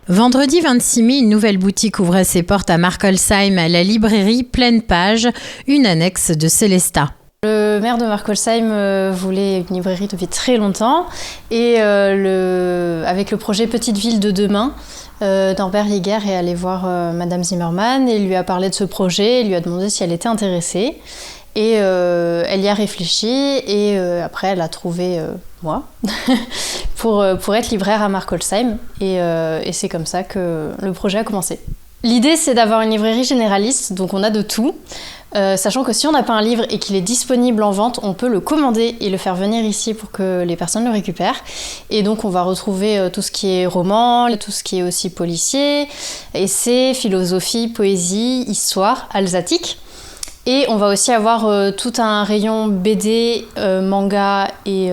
Vendredi 26 mai, une nouvelle boutique ouvrait ses portes à Markolsheim, à la librairie Pleine Page, une annexe de Célestat. Le maire de Markolsheim voulait une librairie depuis très longtemps et avec le projet Petite Ville de demain, Norbert Jäger est allé voir Madame Zimmermann et lui a parlé de ce projet, il lui a demandé si elle était intéressée. Et elle y a réfléchi et après elle a trouvé moi pour être libraire à Markolsheim et c'est comme ça que le projet a commencé. L'idée c'est d'avoir une librairie généraliste, donc on a de tout, sachant que si on n'a pas un livre et qu'il est disponible en vente, on peut le commander et le faire venir ici pour que les personnes le récupèrent. Et donc on va retrouver tout ce qui est roman, tout ce qui est aussi policier, essais, philosophie, poésie, histoire, alsatique. Et on va aussi avoir tout un rayon BD, manga et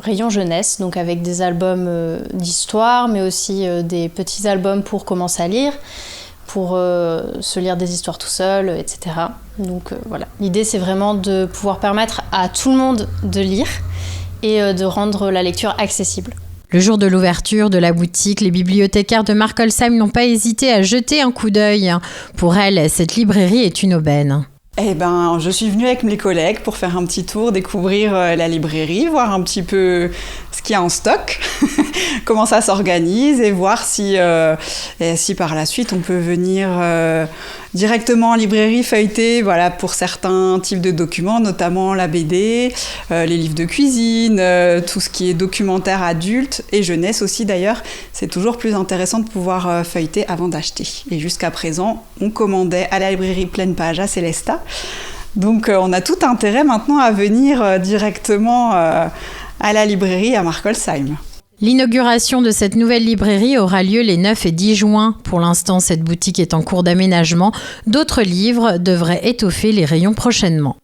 rayon jeunesse, donc avec des albums d'histoire, mais aussi des petits albums pour commencer à lire, pour se lire des histoires tout seul, etc. Donc voilà, l'idée c'est vraiment de pouvoir permettre à tout le monde de lire et de rendre la lecture accessible. Le jour de l'ouverture de la boutique, les bibliothécaires de Markolsheim n'ont pas hésité à jeter un coup d'œil. Pour elles, cette librairie est une aubaine. Je suis venue avec mes collègues pour faire un petit tour, découvrir la librairie, voir un petit peu ce qu'il y a en stock, comment ça s'organise et voir si par la suite on peut venir directement en librairie feuilleter, voilà, pour certains types de documents, notamment la BD, les livres de cuisine, tout ce qui est documentaire adulte et jeunesse aussi d'ailleurs. C'est toujours plus intéressant de pouvoir feuilleter avant d'acheter. Et jusqu'à présent, on commandait à la librairie Pleine Page à Célestat. Donc on a tout intérêt maintenant à venir directement à la librairie à Markolsheim. L'inauguration de cette nouvelle librairie aura lieu les 9 et 10 juin. Pour l'instant, cette boutique est en cours d'aménagement. D'autres livres devraient étoffer les rayons prochainement.